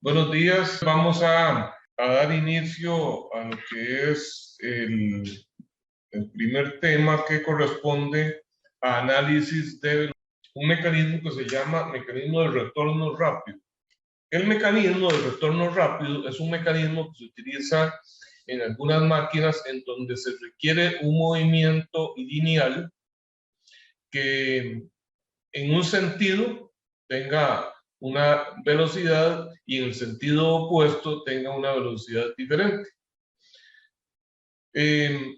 Buenos días, vamos a dar inicio a lo que es el primer tema que corresponde a análisis de un mecanismo que se llama mecanismo de retorno rápido. El mecanismo de retorno rápido es un mecanismo que se utiliza en algunas máquinas en donde se requiere un movimiento lineal que en un sentido tenga una velocidad y en el sentido opuesto tenga una velocidad diferente.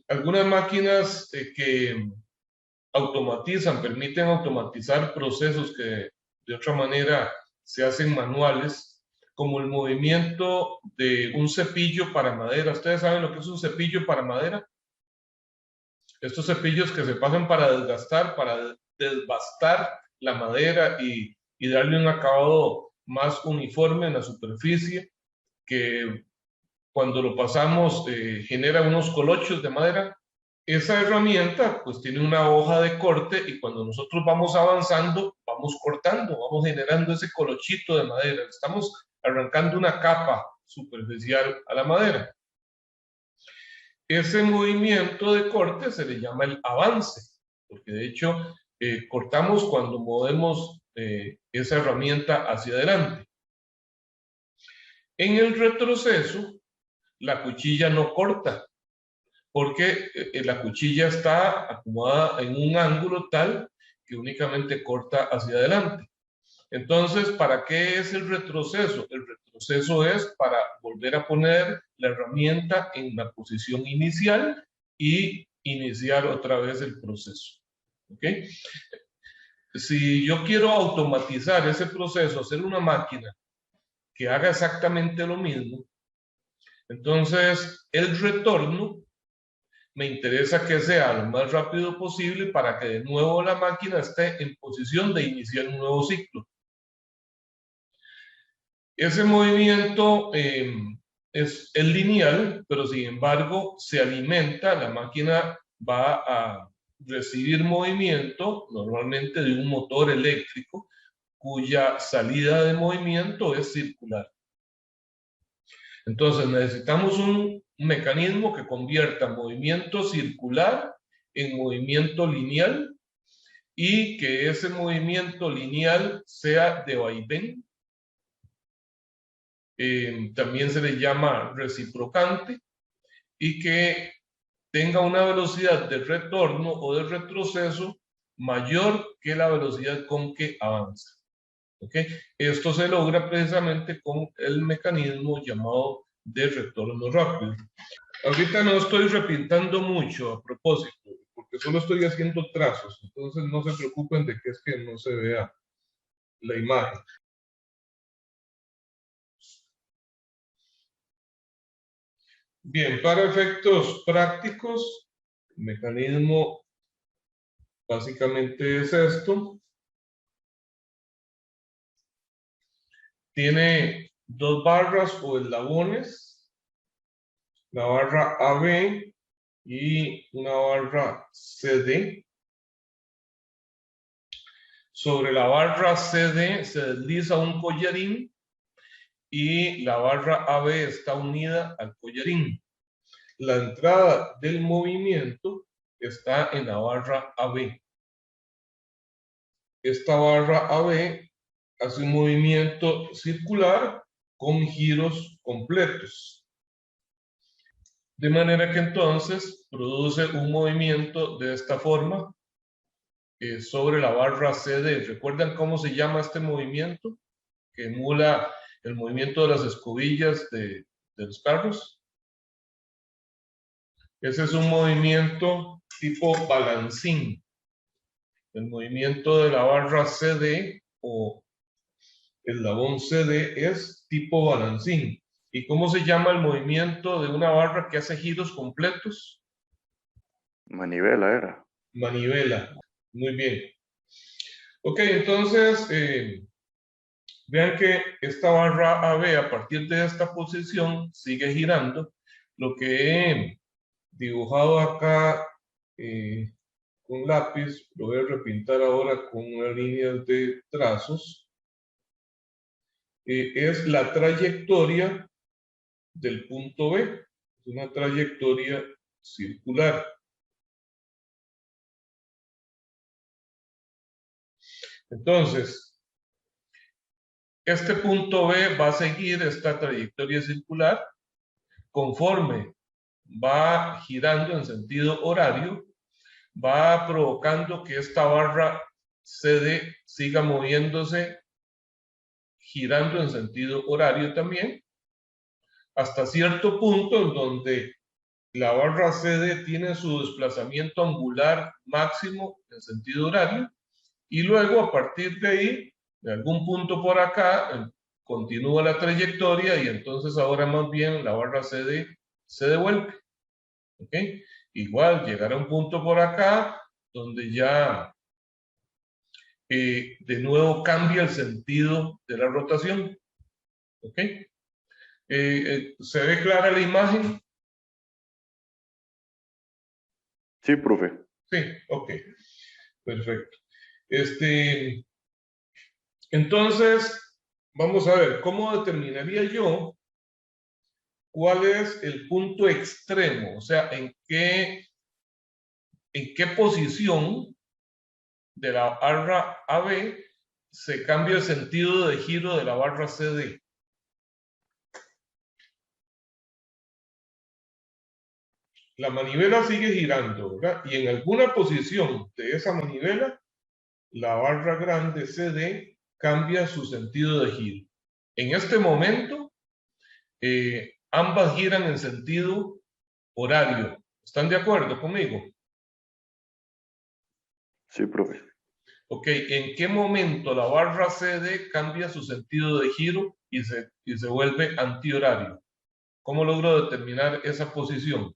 Algunas máquinas que automatizan, permiten automatizar procesos que de otra manera se hacen manuales, como el movimiento de un cepillo para madera. ¿Ustedes saben lo que es un cepillo para madera? Estos cepillos que se pasan para desgastar, para desbastar la madera y darle un acabado más uniforme en la superficie, que cuando lo pasamos genera unos colochos de madera. Esa herramienta pues tiene una hoja de corte y cuando nosotros vamos avanzando, vamos cortando, vamos generando ese colochito de madera. Estamos arrancando una capa superficial a la madera. Ese movimiento de corte se le llama el avance, porque de hecho cortamos cuando movemos esa herramienta hacia adelante. En el retroceso, la cuchilla no corta, porque la cuchilla está acomodada en un ángulo tal que únicamente corta hacia adelante. Entonces, ¿para qué es el retroceso? El retroceso es para volver a poner la herramienta en la posición inicial y iniciar otra vez el proceso. ¿Ok? Si yo quiero automatizar ese proceso, hacer una máquina que haga exactamente lo mismo, entonces el retorno me interesa que sea lo más rápido posible para que de nuevo la máquina esté en posición de iniciar un nuevo ciclo. Ese movimiento es lineal, pero sin embargo se alimenta, la máquina va a recibir movimiento normalmente de un motor eléctrico cuya salida de movimiento es circular. Entonces necesitamos un mecanismo que convierta movimiento circular en movimiento lineal y que ese movimiento lineal sea de vaivén. También se le llama reciprocante y que tenga una velocidad de retorno o de retroceso mayor que la velocidad con que avanza. ¿Okay? Esto se logra precisamente con el mecanismo llamado de retorno rápido. Ahorita no estoy repintando mucho a propósito, porque solo estoy haciendo trazos, entonces no se preocupen de que es que no se vea la imagen. Bien, para efectos prácticos, el mecanismo básicamente es esto. Tiene dos barras o eslabones, la barra AB y una barra CD. Sobre la barra CD se desliza un collarín y la barra AB está unida al collarín. La entrada del movimiento está en la barra AB. Esta barra AB hace un movimiento circular con giros completos. De manera que entonces produce un movimiento de esta forma sobre la barra CD. ¿Recuerdan cómo se llama este movimiento? Que emula el movimiento de las escobillas de los carros. Ese es un movimiento tipo balancín. El movimiento de la barra CD o eslabón CD es tipo balancín. ¿Y cómo se llama el movimiento de una barra que hace giros completos? Manivela era. Manivela. Muy bien. Ok, entonces vean que esta barra AB a partir de esta posición sigue girando. Lo que he dibujado acá con lápiz, lo voy a repintar ahora con una línea de trazos. es la trayectoria del punto B. Es una trayectoria circular. Entonces, este punto B va a seguir esta trayectoria circular conforme va girando en sentido horario, va provocando que esta barra CD siga moviéndose, girando en sentido horario también, hasta cierto punto en donde la barra CD tiene su desplazamiento angular máximo en sentido horario, y luego a partir de ahí, de algún punto por acá, continúa la trayectoria y entonces ahora más bien la barra CD se devuelve. ¿Ok? Igual llegará a un punto por acá donde ya de nuevo cambia el sentido de la rotación. ¿Ok? ¿Se ve clara la imagen? Sí, profe. Sí, ok, perfecto. Entonces, vamos a ver, ¿cómo determinaría yo cuál es el punto extremo? O sea, ¿en qué posición de la barra AB se cambia el sentido de giro de la barra CD? La manivela sigue girando, ¿verdad? Y en alguna posición de esa manivela, la barra grande CD cambia su sentido de giro. En este momento, ambas giran en sentido horario. ¿Están de acuerdo conmigo? Sí, profe. Ok, ¿en qué momento la barra CD cambia su sentido de giro y se vuelve antihorario? ¿Cómo logro determinar esa posición?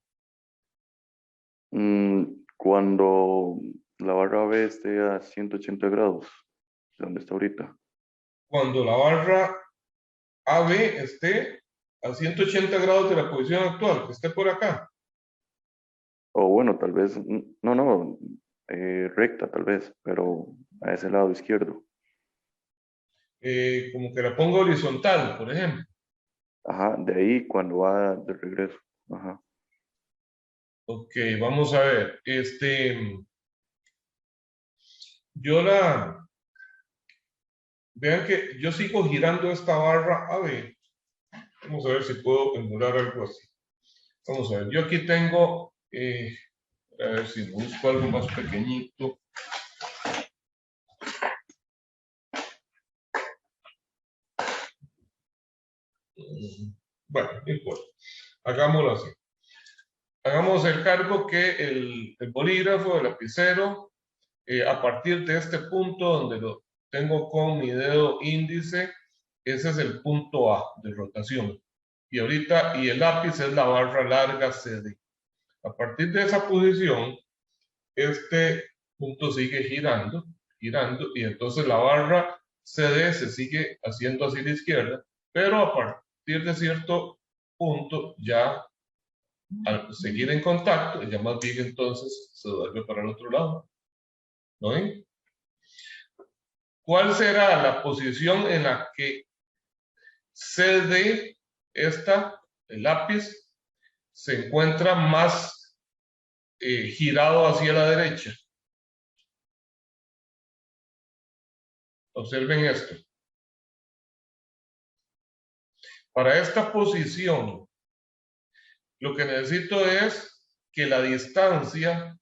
Cuando la barra B esté a 180 grados, de donde está ahorita. Cuando la barra AB esté a 180 grados de la posición actual, que esté por acá. O bueno, tal vez, no, recta tal vez, pero a ese lado izquierdo. Como que la ponga horizontal, por ejemplo. Ajá, de ahí cuando va de regreso. Ajá. Ok, vamos a ver. Yo la... Vean que yo sigo girando esta barra AB. Vamos a ver si puedo emular algo así. Vamos a ver, yo aquí tengo, a ver si busco algo más pequeñito. Bueno, no importa. Hagámoslo así. Hagamos el cargo que el bolígrafo, el lapicero, a partir de este punto donde lo tengo con mi dedo índice, ese es el punto A de rotación. Y ahorita, y el lápiz es la barra larga CD. A partir de esa posición, este punto sigue girando, girando, y entonces la barra CD se sigue haciendo hacia la izquierda, pero a partir de cierto punto, ya al seguir en contacto, ya más bien entonces se vuelve para el otro lado. ¿No ven? ¿Cuál será la posición en la que CD, el lápiz, se encuentra más girado hacia la derecha? Observen esto. Para esta posición, lo que necesito es que la distancia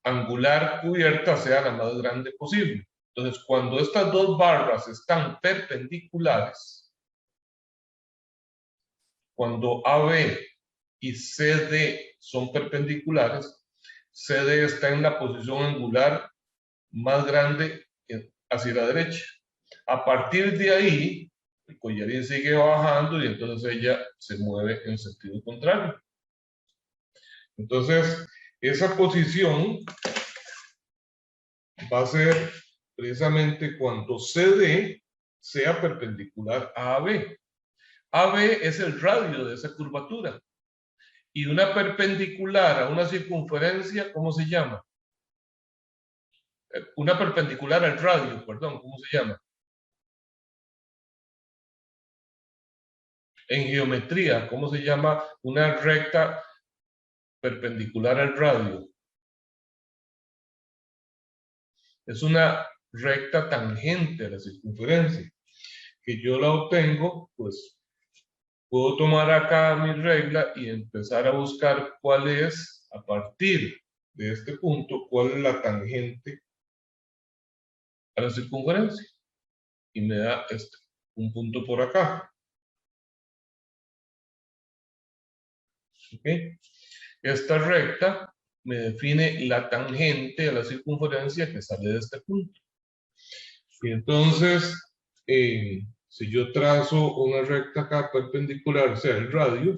angular cubierta sea la más grande posible. Entonces, cuando estas dos barras están perpendiculares, cuando AB y CD son perpendiculares, CD está en la posición angular más grande hacia la derecha. A partir de ahí, el collarín sigue bajando y entonces ella se mueve en sentido contrario. Entonces, esa posición va a ser precisamente cuando CD sea perpendicular a AB. AB es el radio de esa curvatura. Y una perpendicular a una circunferencia, ¿cómo se llama? una perpendicular al radio, perdón, ¿cómo se llama? En geometría, ¿cómo se llama una recta perpendicular al radio? Es una recta tangente a la circunferencia. Que yo la obtengo, pues puedo tomar acá mi regla y empezar a buscar cuál es, a partir de este punto, cuál es la tangente a la circunferencia. Y me da un punto por acá. ¿Okay? Esta recta me define la tangente a la circunferencia que sale de este punto. Y entonces, si yo trazo una recta acá perpendicular, o sea, el radio,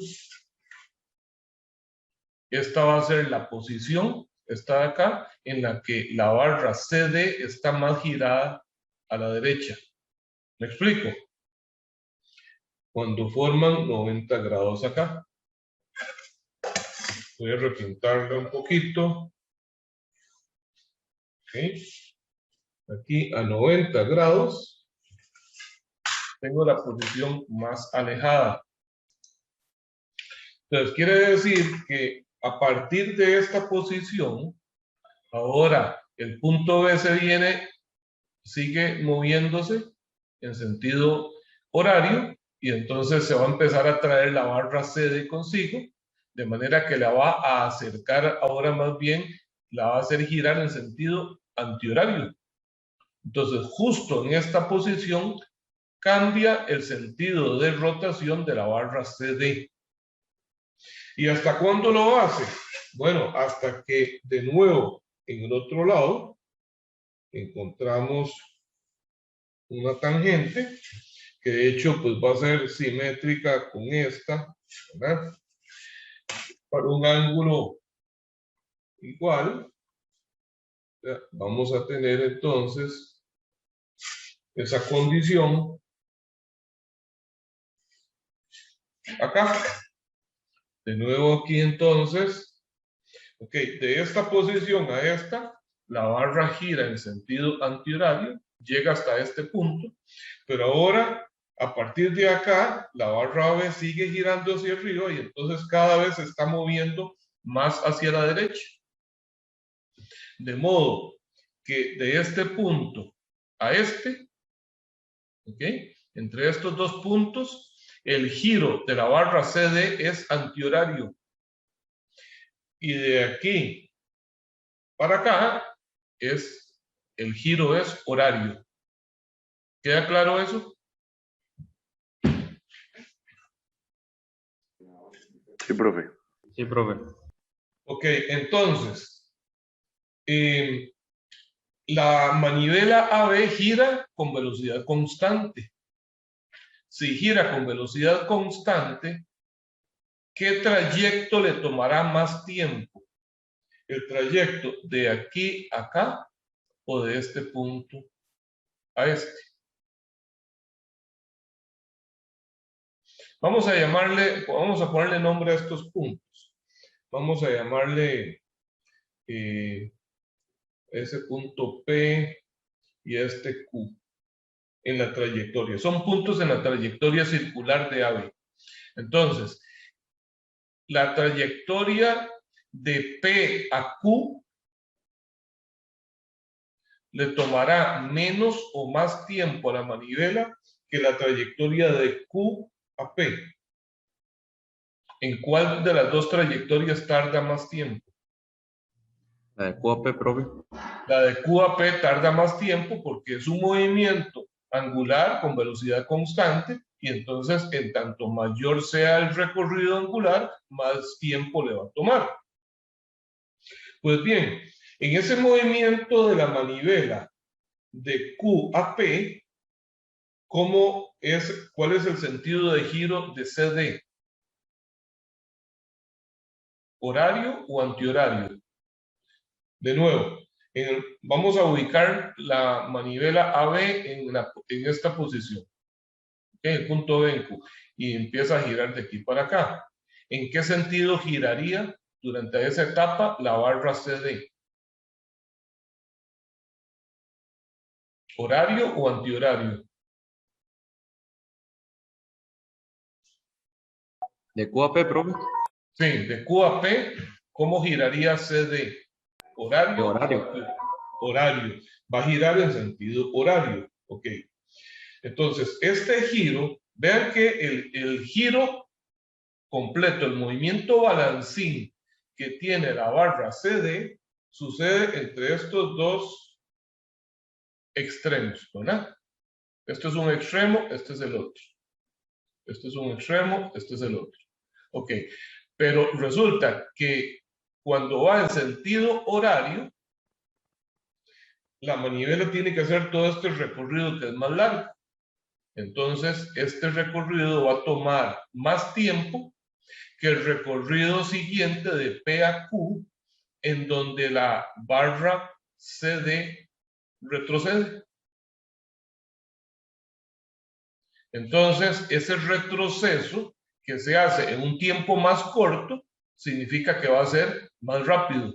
esta va a ser la posición, esta de acá, en la que la barra CD está más girada a la derecha. ¿Me explico? Cuando forman 90 grados acá. Voy a repintarla un poquito. Okay. Aquí a 90 grados tengo la posición más alejada. Entonces quiere decir que a partir de esta posición, ahora el punto B sigue moviéndose en sentido horario y entonces se va a empezar a traer la barra CD consigo, de manera que la va a acercar ahora más bien, la va a hacer girar en sentido antihorario. Entonces, justo en esta posición cambia el sentido de rotación de la barra CD. ¿Y hasta cuándo lo hace? Bueno, hasta que de nuevo en el otro lado encontramos una tangente que de hecho pues va a ser simétrica con esta, ¿verdad? Para un ángulo igual, vamos a tener entonces esa condición acá. De nuevo aquí entonces, ok, de esta posición a esta, la barra gira en sentido antihorario, llega hasta este punto, pero ahora, a partir de acá, la barra AB sigue girando hacia arriba y entonces cada vez se está moviendo más hacia la derecha. De modo que de este punto a este, ¿ok? Entre estos dos puntos, el giro de la barra CD es antihorario. Y de aquí para acá, el giro es horario. ¿Queda claro eso? Sí, profe. Sí, profe. Ok, entonces, la manivela AB gira con velocidad constante. Si gira con velocidad constante, ¿qué trayecto le tomará más tiempo? ¿El trayecto de aquí a acá o de este punto a este? Vamos a ponerle nombre a estos puntos. Vamos a llamarle ese punto P y este Q en la trayectoria. Son puntos en la trayectoria circular de AB. Entonces, la trayectoria de P a Q le tomará menos o más tiempo a la manivela que la trayectoria de Q a P. ¿En cuál de las dos trayectorias tarda más tiempo? La de QAP, profe. La de Q a P tarda más tiempo porque es un movimiento angular con velocidad constante y entonces en tanto mayor sea el recorrido angular, más tiempo le va a tomar. Pues bien, en ese movimiento de la manivela de Q a P, ¿cuál es el sentido de giro de CD? ¿Horario o antihorario? De nuevo, vamos a ubicar la manivela AB en esta posición, en el punto B en Q, y empieza a girar de aquí para acá. ¿En qué sentido giraría durante esa etapa la barra CD? ¿Horario o antihorario? ¿De Q a P, profe? Sí, de Q a P, ¿cómo giraría CD? ¿Horario? Horario. Horario. Va a girar en sentido horario. Ok. Entonces, este giro, vean que el giro completo, el movimiento balancín que tiene la barra CD, sucede entre estos dos extremos, ¿verdad? Este es un extremo, este es el otro. Este es un extremo, este es el otro. Ok, pero resulta que cuando va en sentido horario, la manivela tiene que hacer todo este recorrido que es más largo. Entonces, este recorrido va a tomar más tiempo que el recorrido siguiente de P a Q, en donde la barra CD retrocede. Entonces, ese retroceso que se hace en un tiempo más corto significa que va a ser más rápido.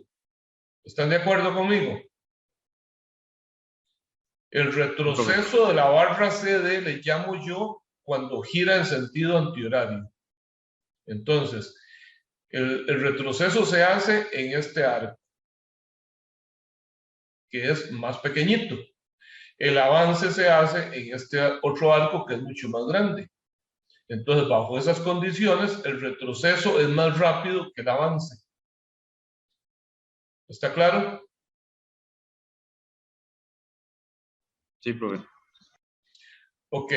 ¿Están de acuerdo conmigo? El retroceso de la barra CD le llamo yo cuando gira en sentido antihorario. Entonces, el retroceso se hace en este arco, que es más pequeñito. El avance se hace en este otro arco, que es mucho más grande. Entonces, bajo esas condiciones, el retroceso es más rápido que el avance. ¿Está claro? Sí, profe. Ok.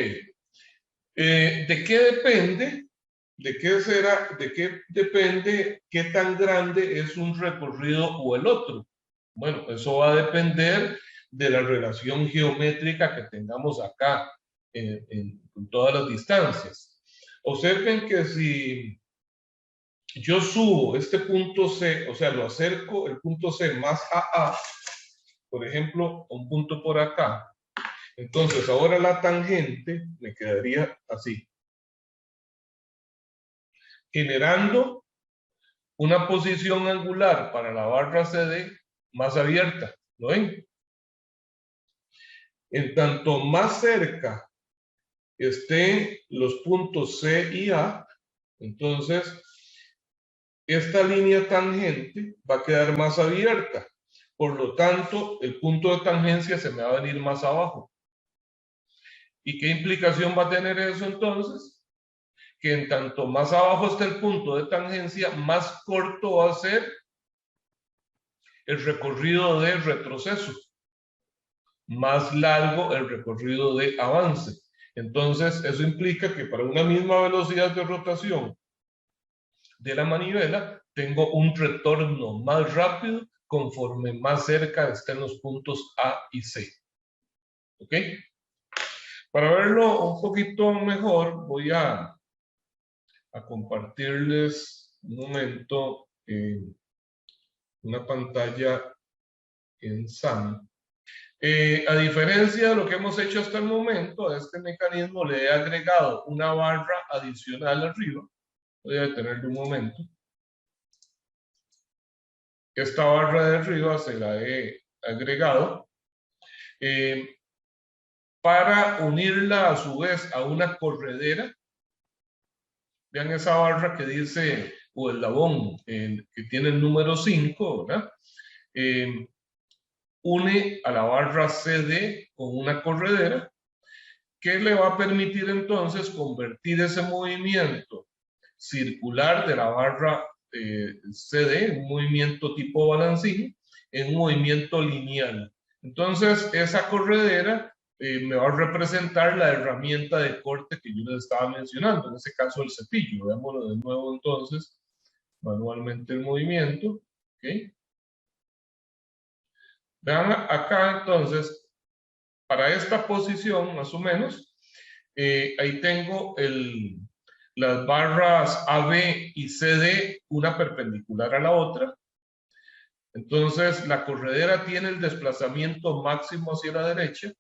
¿De qué depende? ¿De qué depende qué tan grande es un recorrido o el otro? Bueno, eso va a depender de la relación geométrica que tengamos acá en todas las distancias. Observen que si yo subo este punto C, o sea, lo acerco el punto C más a, por ejemplo, un punto por acá, entonces ahora la tangente me quedaría así, generando una posición angular para la barra CD más abierta. ¿Lo ven? En tanto más cerca estén los puntos C y A, entonces esta línea tangente va a quedar más abierta. Por lo tanto, el punto de tangencia se me va a venir más abajo. ¿Y qué implicación va a tener eso entonces? Que en tanto más abajo esté el punto de tangencia, más corto va a ser el recorrido de retroceso, más largo el recorrido de avance. Entonces, eso implica que para una misma velocidad de rotación de la manivela, tengo un retorno más rápido conforme más cerca estén los puntos A y C. ¿Ok? Para verlo un poquito mejor, voy a compartirles un momento una pantalla en SAM. A diferencia de lo que hemos hecho hasta el momento, a este mecanismo le he agregado una barra adicional arriba. Voy a detenerle un momento. Esta barra de arriba se la he agregado para unirla a su vez a una corredera. Vean esa barra que dice, o el labón que tiene el número 5, ¿verdad? Une a la barra CD con una corredera que le va a permitir entonces convertir ese movimiento circular de la barra CD, un movimiento tipo balancín, en un movimiento lineal. Entonces, esa corredera me va a representar la herramienta de corte que yo les estaba mencionando, en este caso el cepillo. Veámoslo de nuevo entonces, manualmente el movimiento. ¿Okay? Vean acá entonces, para esta posición más o menos, ahí tengo las barras AB y CD, una perpendicular a la otra. Entonces, la corredera tiene el desplazamiento máximo hacia la derecha.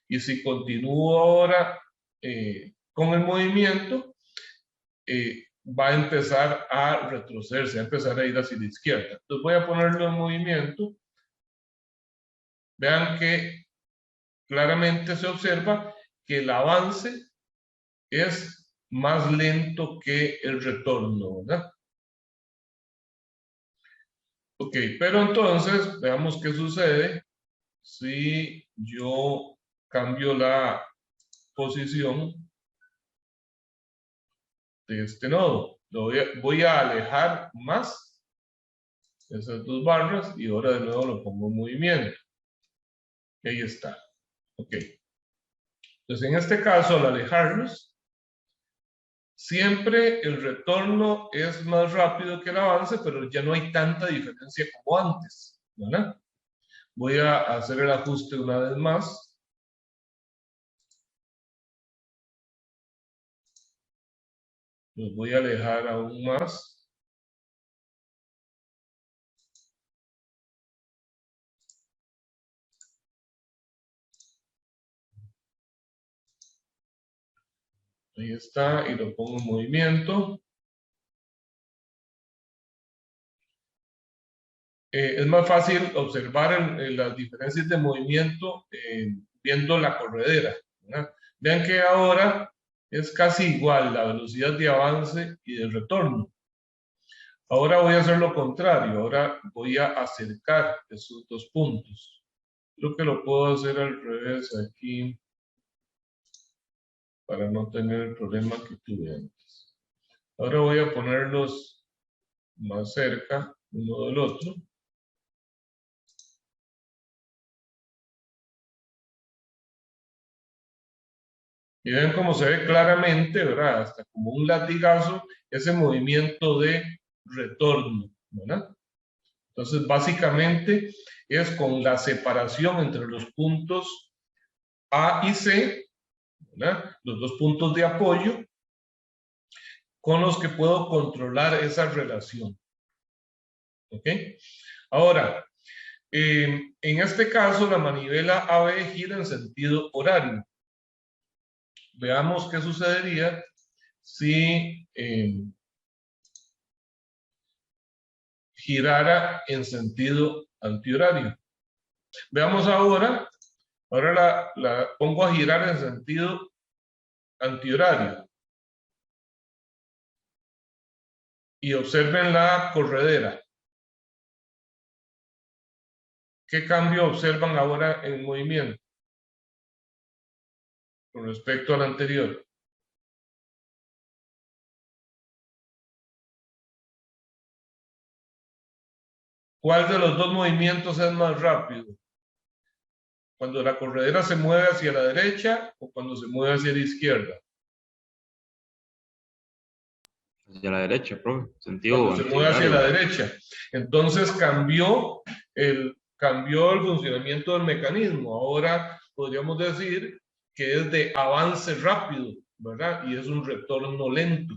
Y si continúo ahora con el movimiento, va a empezar a retrocederse, va a empezar a ir hacia la izquierda. Entonces, voy a ponerlo en movimiento. Vean que claramente se observa que el avance es más lento que el retorno, ¿verdad? Ok, pero entonces veamos qué sucede si yo cambio la posición de este nodo. Voy a alejar más esas dos barras y ahora de nuevo lo pongo en movimiento. Ahí está. Ok. Entonces en este caso, al alejarlos, siempre el retorno es más rápido que el avance, pero ya no hay tanta diferencia como antes, ¿verdad? Voy a hacer el ajuste una vez más. Los voy a alejar aún más. Ahí está, y lo pongo en movimiento. Es más fácil observar las diferencias de movimiento viendo la corredera, ¿verdad? Vean que ahora es casi igual la velocidad de avance y de retorno. Ahora voy a hacer lo contrario, ahora voy a acercar esos dos puntos. Creo que lo puedo hacer al revés aquí para no tener el problema que tuve antes. Ahora voy a ponerlos más cerca uno del otro. Y ven cómo se ve claramente, ¿verdad? Hasta como un latigazo, ese movimiento de retorno, ¿verdad? Entonces, básicamente es con la separación entre los puntos A y C, ¿verdad? Los dos puntos de apoyo, con los que puedo controlar esa relación. ¿Ok? Ahora, en este caso, la manivela AB gira en sentido horario. Veamos qué sucedería si girara en sentido antihorario. Veamos ahora la pongo a girar en sentido antihorario. Y observen la corredera. ¿Qué cambio observan ahora en movimiento con respecto al anterior? ¿Cuál de los dos movimientos es más rápido? ¿Cuando la corredera se mueve hacia la derecha o cuando se mueve hacia la izquierda? Hacia la derecha, profe. Sentido Cuando se mueve hacia antihorario. la derecha. Entonces cambió el funcionamiento del mecanismo. Ahora podríamos decir que es de avance rápido, ¿verdad? Y es un retorno lento.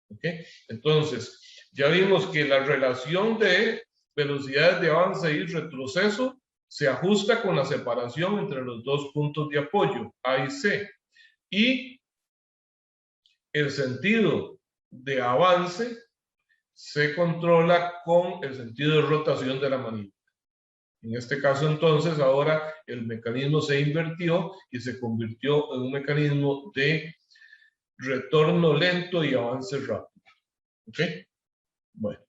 ¿Ok? Entonces, ya vimos que la relación de velocidades de avance y retroceso se ajusta con la separación entre los dos puntos de apoyo, A y C. Y el sentido de avance se controla con el sentido de rotación de la manivela. En este caso, entonces, ahora el mecanismo se invirtió y se convirtió en un mecanismo de retorno lento y avance rápido. ¿Ok? Bueno,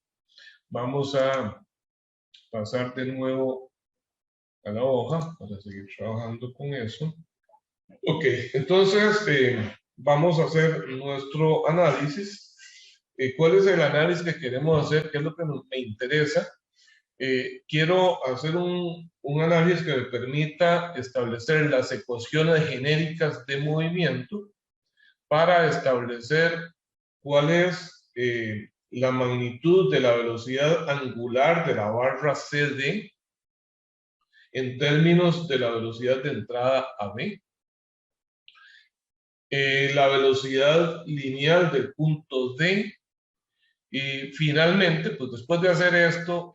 vamos a pasar de nuevo a la hoja para seguir trabajando con eso. Ok, entonces vamos a hacer nuestro análisis. ¿Cuál es el análisis que queremos hacer? ¿Qué es lo que me interesa? Quiero hacer un análisis que me permita establecer las ecuaciones genéricas de movimiento para establecer cuál es la magnitud de la velocidad angular de la barra CD en términos de la velocidad de entrada AB, la velocidad lineal del punto D, y finalmente, pues después de hacer esto,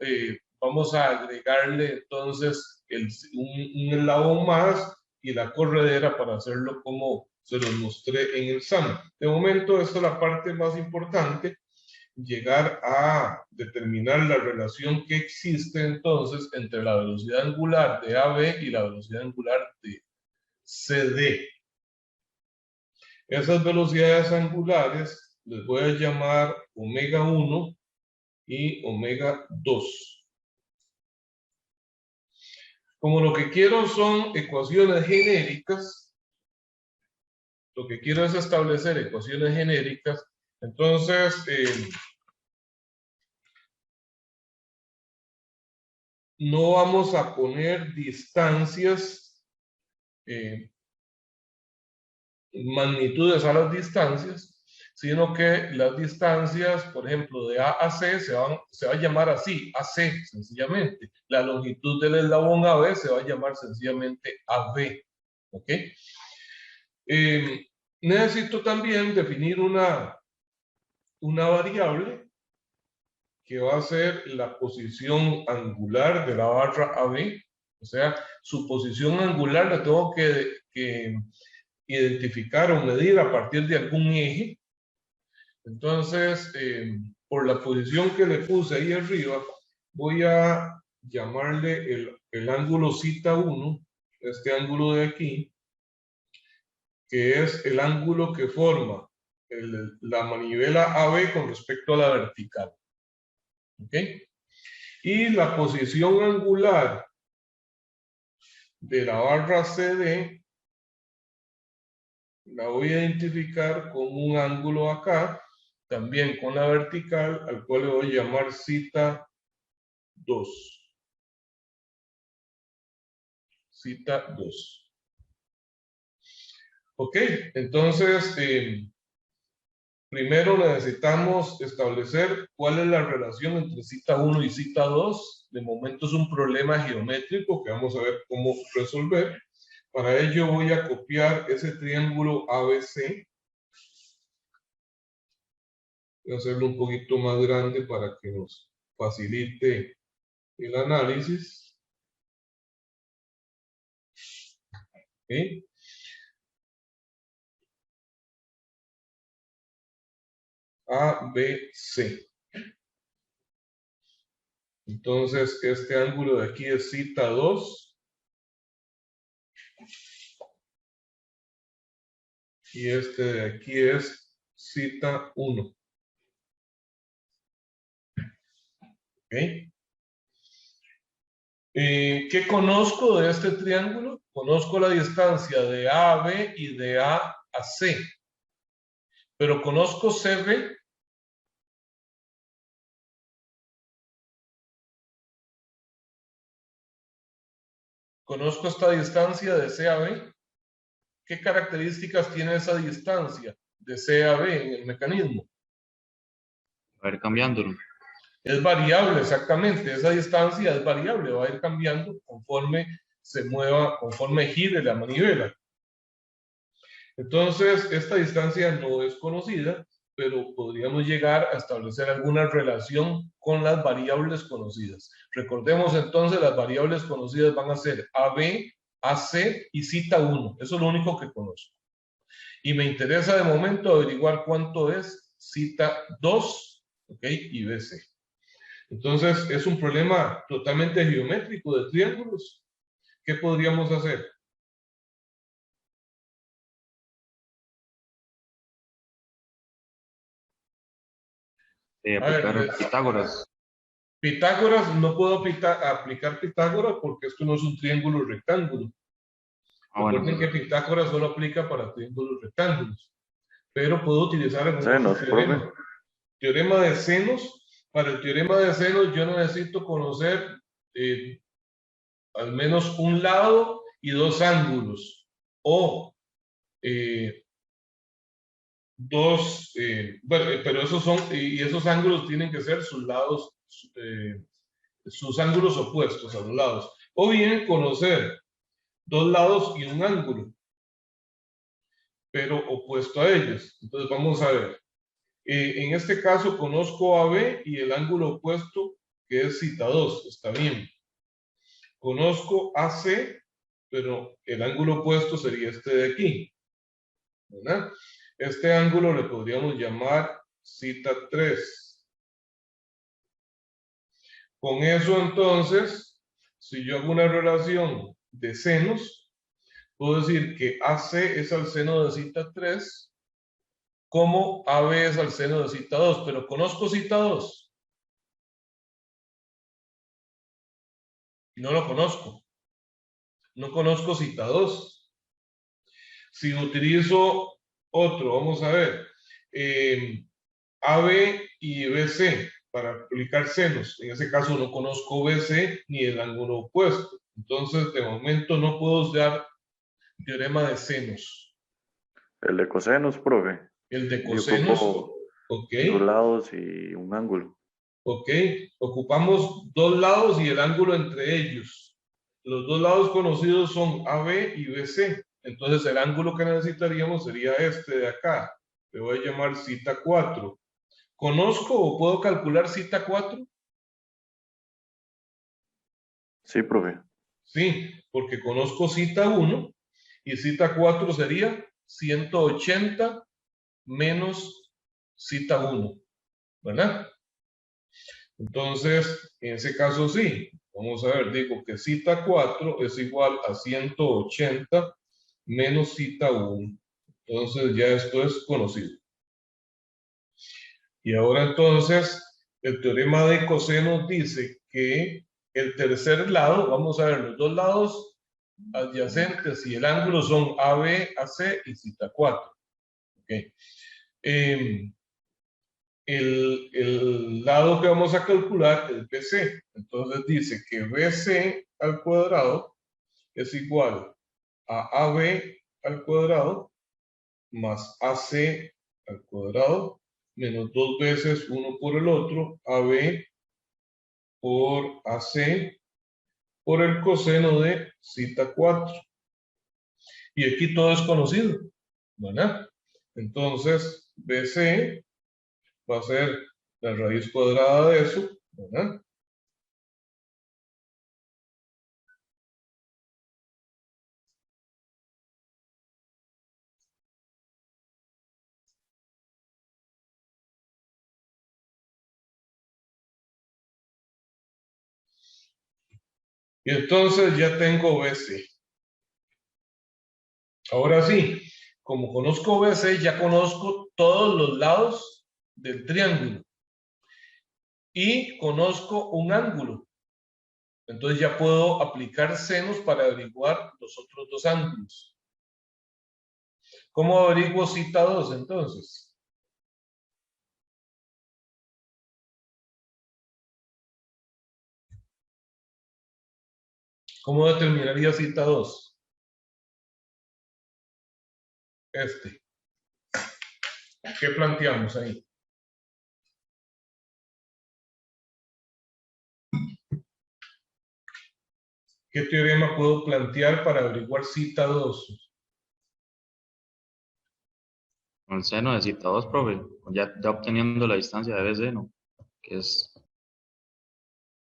vamos a agregarle entonces un eslabón más y la corredera para hacerlo como se los mostré en el SAM. De momento, esta es la parte más importante, llegar a determinar la relación que existe entonces entre la velocidad angular de AB y la velocidad angular de CD. Esas velocidades angulares les voy a llamar omega 1 y omega 2. Como lo que quiero son ecuaciones genéricas, lo que quiero es establecer ecuaciones genéricas, entonces no vamos a poner distancias, magnitudes a las distancias, sino que las distancias, por ejemplo, de A a C se va a llamar así, AC, sencillamente. La longitud del eslabón AB se va a llamar sencillamente AB. ¿Ok? Necesito también definir una variable que va a ser la posición angular de la barra AB. O sea, su posición angular la tengo que identificar o medir a partir de algún eje. Entonces, por la posición que le puse ahí arriba, voy a llamarle el ángulo θ1, este ángulo de aquí, que es el ángulo que forma la manivela AB con respecto a la vertical. ¿Ok? Y la posición angular de la barra CD la voy a identificar con un ángulo acá, también con la vertical, al cual le voy a llamar θ2. θ2. Ok, entonces, primero necesitamos establecer cuál es la relación entre θ1 y θ2. De momento es un problema geométrico que vamos a ver cómo resolver. Para ello voy a copiar ese triángulo ABC. Voy a hacerlo un poquito más grande para que nos facilite el análisis. ¿Okay? ABC. Entonces, este ángulo de aquí es θ2. Y este de aquí es θ1. ¿Okay? ¿Qué conozco de este triángulo? Conozco la distancia de A a B y de A a C. Pero conozco CB. Conozco esta distancia de C a B. ¿Qué características tiene esa distancia de C a B en el mecanismo? Va a ir cambiándolo. Es variable, exactamente. Esa distancia es variable, va a ir cambiando conforme se mueva, conforme gire la manivela. Entonces, esta distancia no es conocida, pero podríamos llegar a establecer alguna relación con las variables conocidas. Recordemos entonces, las variables conocidas van a ser AB, AC y θ1. Eso es lo único que conozco. Y me interesa de momento averiguar cuánto es θ2, ¿ok? Y BC. Entonces, es un problema totalmente geométrico de triángulos. ¿Qué podríamos hacer? Aplicar Pitágoras. Pitágoras, no puedo aplicar Pitágoras porque esto no es un triángulo rectángulo. Recuerden que Pitágoras solo aplica para triángulos rectángulos. Pero puedo utilizar el teorema. Teorema de senos. Para el teorema de senos yo necesito conocer al menos un lado y dos ángulos. O pero esos son, y esos ángulos tienen que ser sus lados, sus ángulos opuestos a los lados. O bien conocer dos lados y un ángulo, pero opuesto a ellos. Entonces vamos a ver. En este caso conozco AB y el ángulo opuesto que es θ2, está bien. Conozco AC, pero el ángulo opuesto sería este de aquí, ¿verdad? Este ángulo le podríamos llamar θ3. Con eso entonces, si yo hago una relación de senos, puedo decir que AC es al seno de cita 3, como AB es al seno de cita 2, pero conozco cita 2. No lo conozco. No conozco cita 2. Si utilizo otro, vamos a ver, AB y BC para aplicar senos. En ese caso no conozco BC ni el ángulo opuesto. Entonces, de momento no puedo usar teorema de senos. El de cosenos, profe. El de Yo cosenos, ocupo ok, 2 lados y un ángulo. ok. Ocupamos 2 lados y el ángulo entre ellos. Los 2 lados conocidos son AB y BC. Entonces, el ángulo que necesitaríamos sería este de acá. Le voy a llamar cita 4. ¿Conozco o puedo calcular cita 4? Sí, profe. Sí, porque conozco cita 1 y cita 4 sería 180 menos cita 1, ¿verdad? Entonces, en ese caso sí. Vamos a ver, digo que cita 4 es igual a 180 menos cita 1. Entonces ya esto es conocido. Y ahora entonces, el teorema de cosenos dice que el tercer lado, vamos a ver, los 2 lados adyacentes y el ángulo son AB, AC y cita 4. Okay. El lado que vamos a calcular es BC. Entonces dice que BC al cuadrado es igual a AB al cuadrado más AC al cuadrado menos 2 veces uno por el otro, AB por AC por el coseno de cita 4. Y aquí todo es conocido, ¿verdad? Entonces, BC va a ser la raíz cuadrada de eso, ¿verdad? Y entonces ya tengo BC. Ahora sí, como conozco BC, ya conozco todos los lados del triángulo y conozco un ángulo. Entonces ya puedo aplicar senos para averiguar los otros 2 ángulos. ¿Cómo averiguo cita 2 entonces? ¿Cómo determinaría cita 2? Este. ¿Qué planteamos ahí? ¿Qué teorema puedo plantear para averiguar cita 2? Con el seno de cita 2, profe. Ya obteniendo la distancia de BC, ¿no? Que es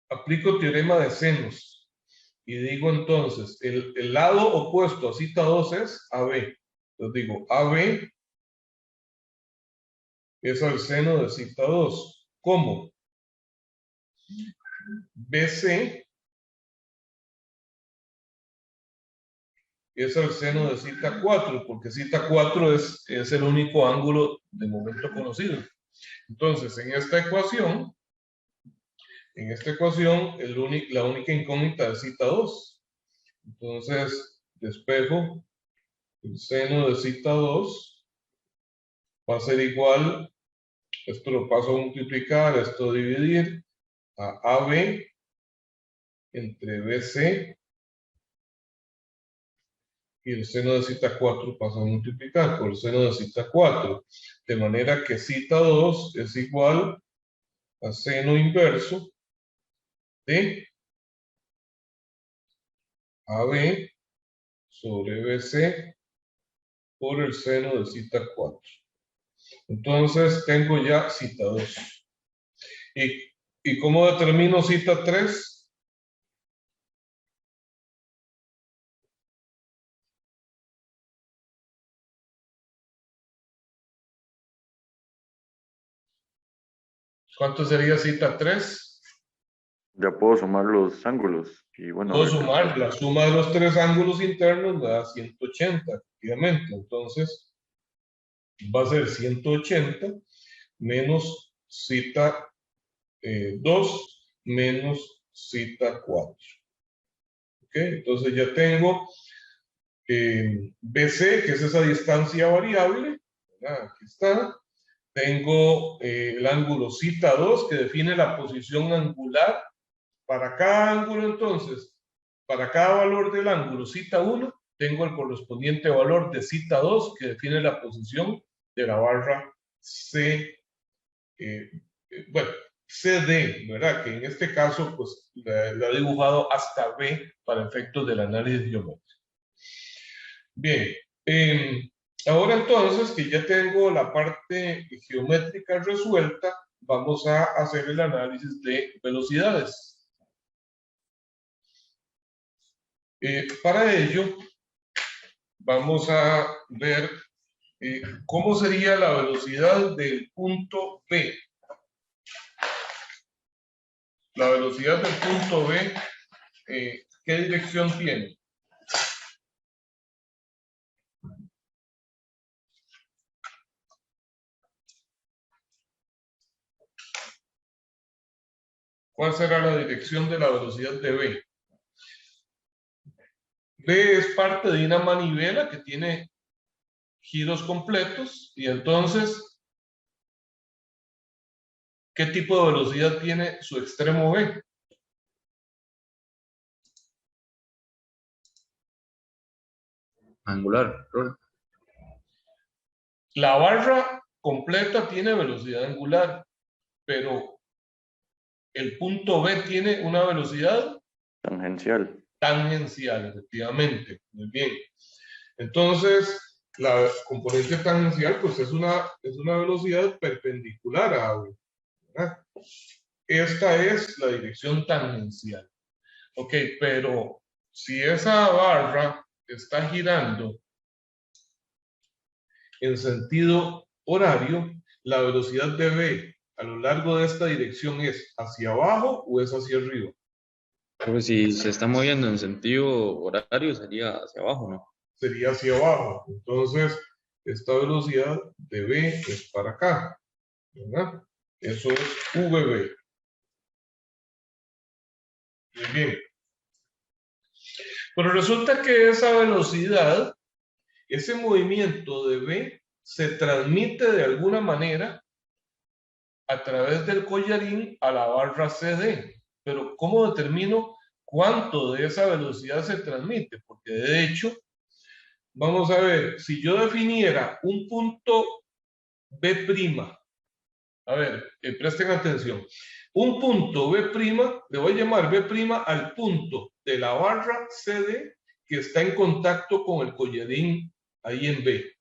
Aplico teorema de senos y digo entonces, el lado opuesto a cita 2 es AB. Entonces digo, AB es al seno de cita 2. ¿Cómo? BC es al seno de cita 4, porque cita 4 es el único ángulo de momento conocido. Entonces, en esta ecuación, la única incógnita es cita 2. Entonces, despejo el seno de cita 2 va a ser igual, esto lo paso a multiplicar, esto a dividir, a AB entre BC y el seno de cita 4 pasa a multiplicar por el seno de cita 4, de manera que cita 2 es igual a seno inverso de AB sobre BC por el seno de cita 4. Entonces tengo ya cita 2. ¿Y cómo determino cita 3? ¿Cuánto sería cita 3? Ya puedo sumar los ángulos y bueno, a Puedo ver qué sumar pasa. la suma de los tres ángulos internos, me da 180, efectivamente. Entonces, va a ser 180 menos cita 2 menos cita 4. ¿Ok? Entonces ya tengo BC, que es esa distancia variable. ¿Verdad? Aquí está. Tengo el ángulo cita 2, que define la posición angular. Para cada ángulo, entonces, para cada valor del ángulo cita 1, tengo el correspondiente valor de cita 2, que define la posición de la barra C, bueno, CD, ¿verdad? Que en este caso, pues, la he dibujado hasta B para efectos del análisis geométrico. Bien, ahora entonces que ya tengo la parte geométrica resuelta, vamos a hacer el análisis de velocidades. Para ello, vamos a ver cómo sería la velocidad del punto B. La velocidad del punto B, ¿qué dirección tiene? ¿Cuál será la dirección de la velocidad de B? B es parte de una manivela que tiene giros completos y entonces, ¿qué tipo de velocidad tiene su extremo B? Angular, profe. La barra completa tiene velocidad angular, pero el punto B tiene una velocidad Tangencial. tangencial, efectivamente. Muy bien. Entonces, la componente tangencial, pues es una velocidad perpendicular a B, ¿verdad? Esta es la dirección tangencial. Ok, pero si esa barra está girando en sentido horario, la velocidad de B a lo largo de esta dirección es hacia abajo o es hacia arriba. Profe, si se está moviendo en sentido horario, sería hacia abajo, ¿no? Sería hacia abajo. Entonces, esta velocidad de B es para acá, ¿verdad? Eso es VB. Muy bien. Pero resulta que esa velocidad, ese movimiento de B, se transmite de alguna manera a través del collarín a la barra CD. Pero ¿cómo determino cuánto de esa velocidad se transmite? Porque de hecho, vamos a ver, si yo definiera un punto B', a ver, presten atención, un punto B', le voy a llamar B' al punto de la barra CD que está en contacto con el collarín ahí en B.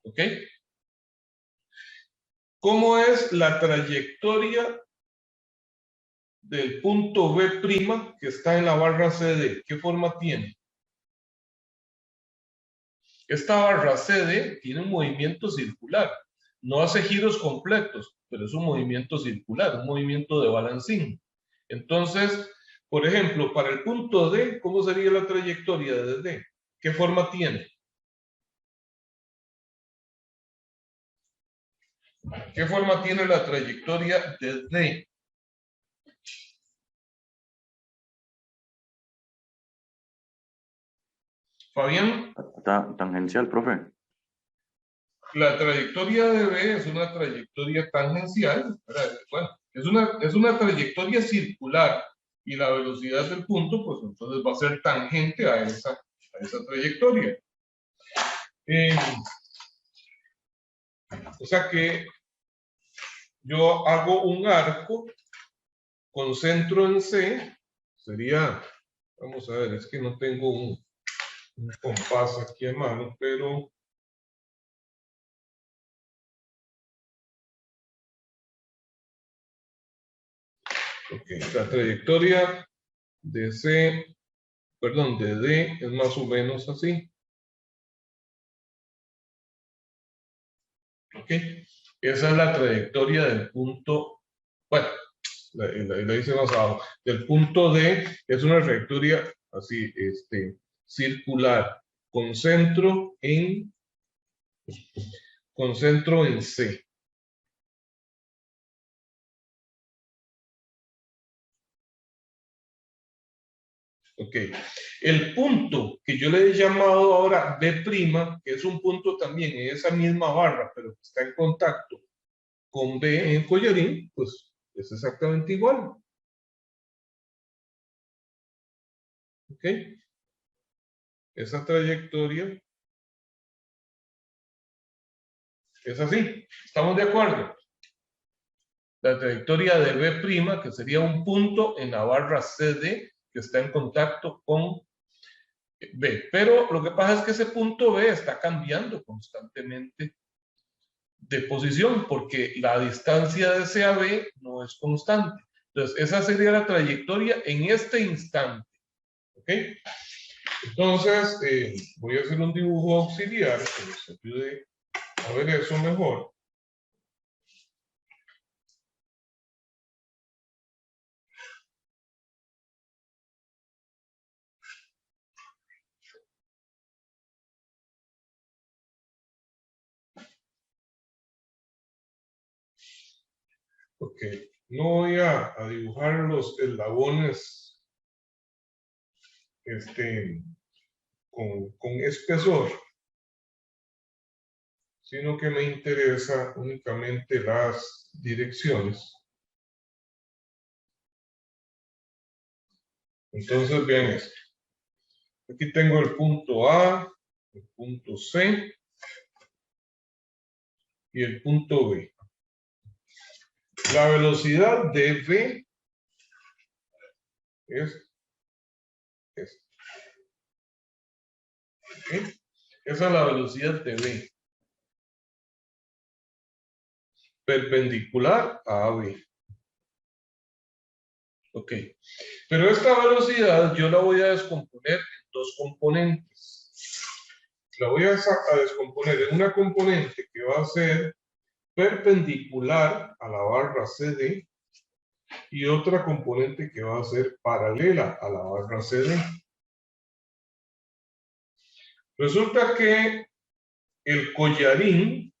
¿Ok? ¿Cómo es la trayectoria del punto B' que está en la barra CD? ¿Qué forma tiene? Esta barra CD tiene un movimiento circular. No hace giros completos, pero es un movimiento circular, un movimiento de balancín. Entonces, por ejemplo, para el punto D, ¿cómo sería la trayectoria de D? ¿Qué forma tiene? ¿Qué forma tiene la trayectoria de D? Fabián, Tangencial, profe. la trayectoria de B es una trayectoria tangencial, ¿verdad? Bueno, es una trayectoria circular y la velocidad del punto, pues entonces va a ser tangente a esa trayectoria. O sea que yo hago un arco con centro en C, sería, vamos a ver, es que no tengo un compás aquí a mano, pero okay, la trayectoria de C, perdón, de D es más o menos así. ¿Ok? Esa es la trayectoria del punto, bueno, la hice más abajo. Del punto D es una trayectoria así, circular, con centro en C. Ok. El punto que yo le he llamado ahora B', que es un punto también en esa misma barra, pero que está en contacto con B en collarín, pues es exactamente igual. Ok. Esa trayectoria es así. ¿Estamos de acuerdo? La trayectoria de B', que sería un punto en la barra CD que está en contacto con B. Pero lo que pasa es que ese punto B está cambiando constantemente de posición porque la distancia de C a B no es constante. Entonces, esa sería la trayectoria en este instante. ¿Ok? Entonces, voy a hacer un dibujo auxiliar que nos ayude a ver eso mejor. Ok, no voy a dibujar los eslabones con espesor, sino que me interesa únicamente las direcciones. Entonces vean esto. Aquí tengo el punto A, el punto C y el punto B. La velocidad de V es esta. ¿Okay? Esa es la velocidad de V. Perpendicular a AB. Ok. Pero esta velocidad yo la voy a descomponer en dos componentes. La voy a descomponer en una componente que va a ser perpendicular a la barra CD y otra componente que va a ser paralela a la barra CD. Resulta que el collarín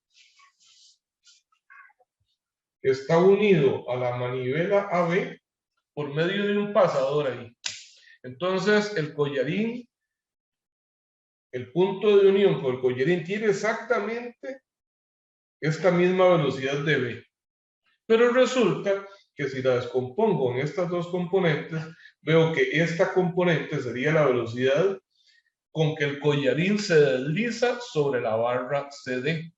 está unido a la manivela AB por medio de un pasador ahí. Entonces, el collarín, el punto de unión con el collarín tiene exactamente esta misma velocidad de V. Pero resulta que si la descompongo en estas dos componentes, veo que esta componente sería la velocidad con que el collarín se desliza sobre la barra CD.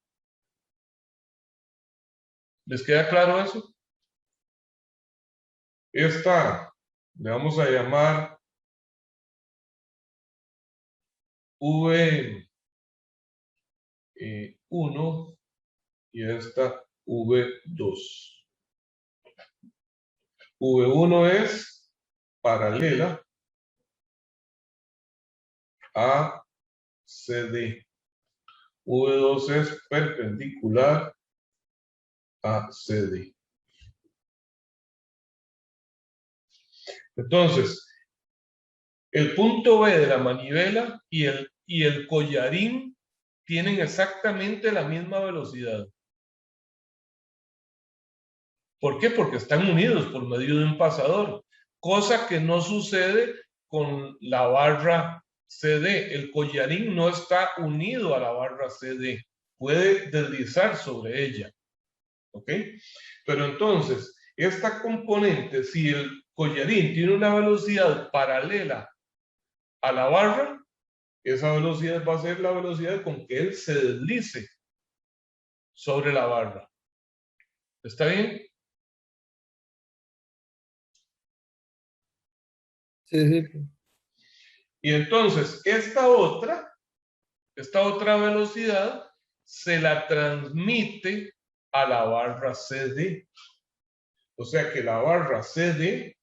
¿Les queda claro eso? Esta le vamos a llamar V1 y esta V2. V1 es paralela a CD. V2 es perpendicular a CD. Entonces, el punto B de la manivela y el collarín tienen exactamente la misma velocidad. ¿Por qué? Porque están unidos por medio de un pasador, cosa que no sucede con la barra CD. El collarín no está unido a la barra CD, puede deslizar sobre ella. ¿Ok? Pero entonces, esta componente, si el collarín tiene una velocidad paralela a la barra, esa velocidad va a ser la velocidad con que él se deslice sobre la barra. ¿Está bien? Sí, sí. Y entonces, esta otra velocidad se la transmite a la barra CD. O sea que la barra CD,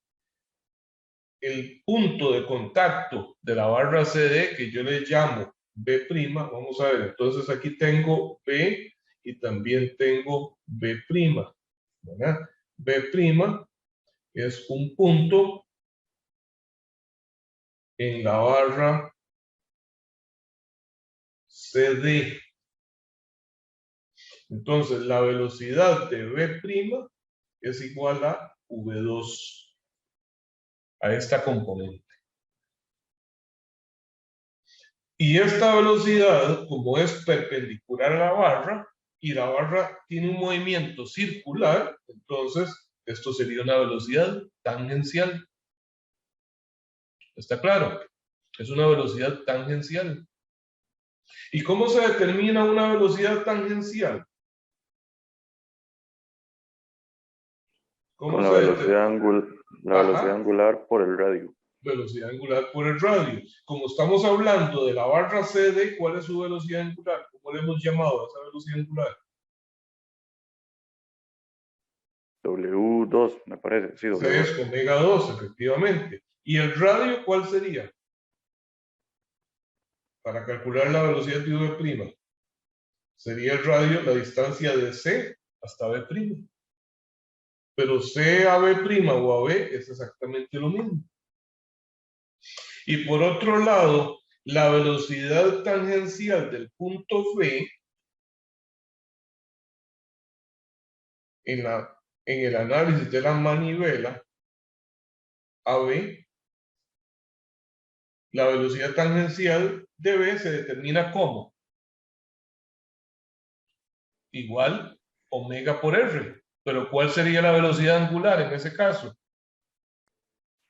el punto de contacto de la barra CD, que yo le llamo B', vamos a ver, entonces aquí tengo B y también tengo B', ¿verdad? B', es un punto en la barra CD. Entonces, la velocidad de V' es igual a V2, a esta componente. Y esta velocidad, como es perpendicular a la barra, y la barra tiene un movimiento circular, entonces esto sería una velocidad tangencial. ¿Está claro? Es una velocidad tangencial. ¿Y cómo se determina una velocidad tangencial? Con la velocidad angular por el radio. Velocidad angular por el radio. Como estamos hablando de la barra CD, ¿cuál es su velocidad angular? ¿Cómo le hemos llamado a esa velocidad angular? W2, me parece. Sí, W2. Es omega 2, efectivamente. ¿Y el radio cuál sería? Para calcular la velocidad de V'. Sería el radio la distancia de C hasta B'. Pero C a B' o a B es exactamente lo mismo. Y por otro lado, la velocidad tangencial del punto V en el análisis de la manivela AB, la velocidad tangencial de B se determina como igual omega por R. Pero ¿cuál sería la velocidad angular en ese caso?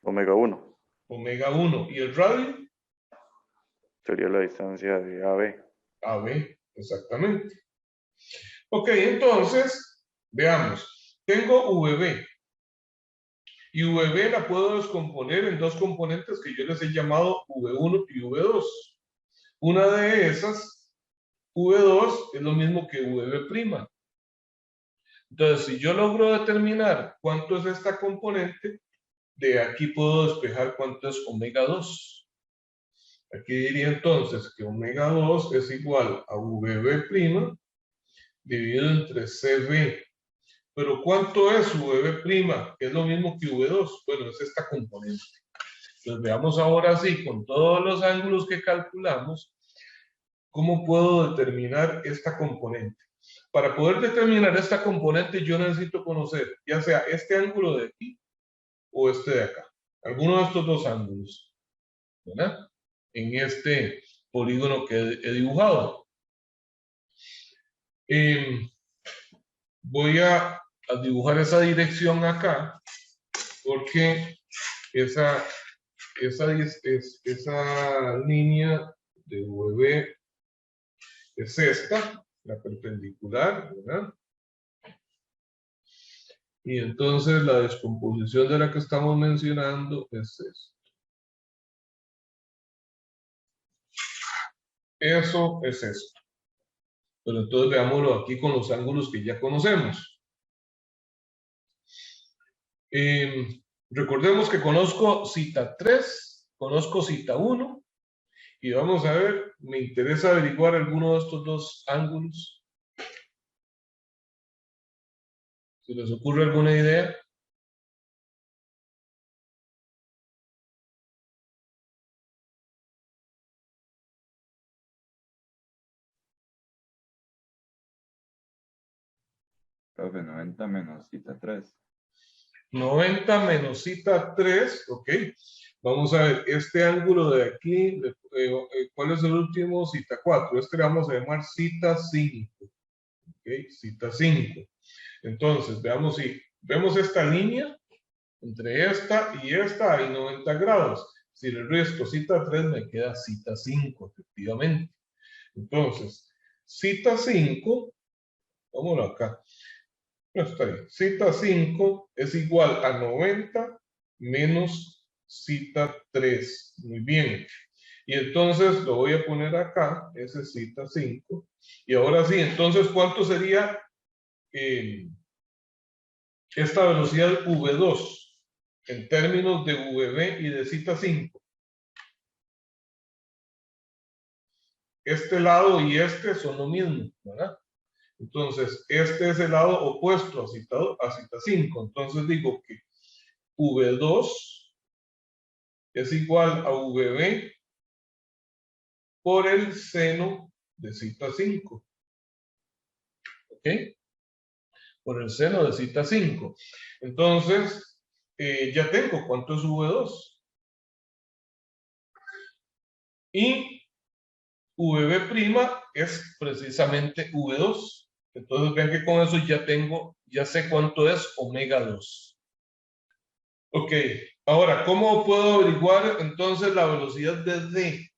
Omega 1. Omega 1. ¿Y el radio? Sería la distancia de AB. AB, exactamente. Ok, entonces, veamos. Tengo VB. Y VB la puedo descomponer en dos componentes que yo les he llamado V1 y V2. Una de esas, V2, es lo mismo que VB'. Entonces, si yo logro determinar cuánto es esta componente, de aquí puedo despejar cuánto es omega 2. Aquí diría entonces que omega 2 es igual a VB' dividido entre CB. Pero ¿cuánto es VB'? Que es lo mismo que V2. Bueno, es esta componente. Entonces veamos ahora sí, con todos los ángulos que calculamos, ¿cómo puedo determinar esta componente? Para poder determinar esta componente yo necesito conocer ya sea este ángulo de aquí o este de acá. Alguno de estos dos ángulos, ¿verdad? En este polígono que he dibujado. Voy a dibujar esa dirección acá porque esa línea de VB es esta, la perpendicular, ¿verdad? Y entonces la descomposición de la que estamos mencionando es esto. Eso es esto. Pero entonces veámoslo aquí con los ángulos que ya conocemos. Recordemos que conozco cita 3, conozco cita 1, y vamos a ver, me interesa averiguar alguno de estos dos ángulos. ¿Se les ocurre alguna idea? Profe, 90 menos cita 3. 90 menos cita 3, ok. Vamos a ver, este ángulo de aquí, ¿cuál es el último? Cita 4. Este le vamos a llamar cita 5. Ok, cita 5. Entonces, veamos si vemos esta línea, entre esta y esta hay 90 grados. Si le resto cita 3, me queda cita 5, efectivamente. Entonces, cita 5, vámonos acá. No está bien. Cita 5 es igual a 90 menos cita 3. Muy bien. Y entonces lo voy a poner acá, ese es cita 5. Y ahora sí, entonces, ¿cuánto sería esta velocidad V2 en términos de VB y de cita 5? Este lado y este son lo mismo, ¿verdad? Entonces, este es el lado opuesto a cita 5. Entonces digo que V2 es igual a VB por el seno de cita 5. ¿Ok? Por el seno de cita 5. Entonces, ya tengo cuánto es V2. Y VB' es precisamente V2. Entonces, vean que con eso ya sé cuánto es omega 2. Ok, ahora, ¿cómo puedo averiguar entonces la velocidad de D?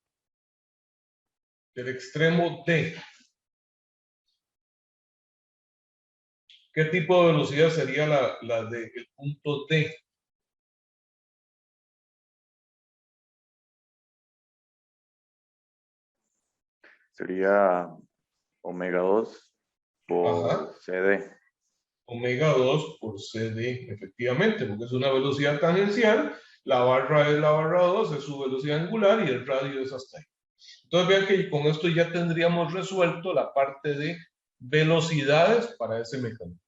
Del extremo D. ¿Qué tipo de velocidad sería la del punto D? Sería omega 2 por Ajá. CD. Omega 2 por CD, efectivamente, porque es una velocidad tangencial, la barra es la barra 2, es su velocidad angular y el radio es hasta ahí. Entonces vean que con esto ya tendríamos resuelto la parte de velocidades para ese mecanismo.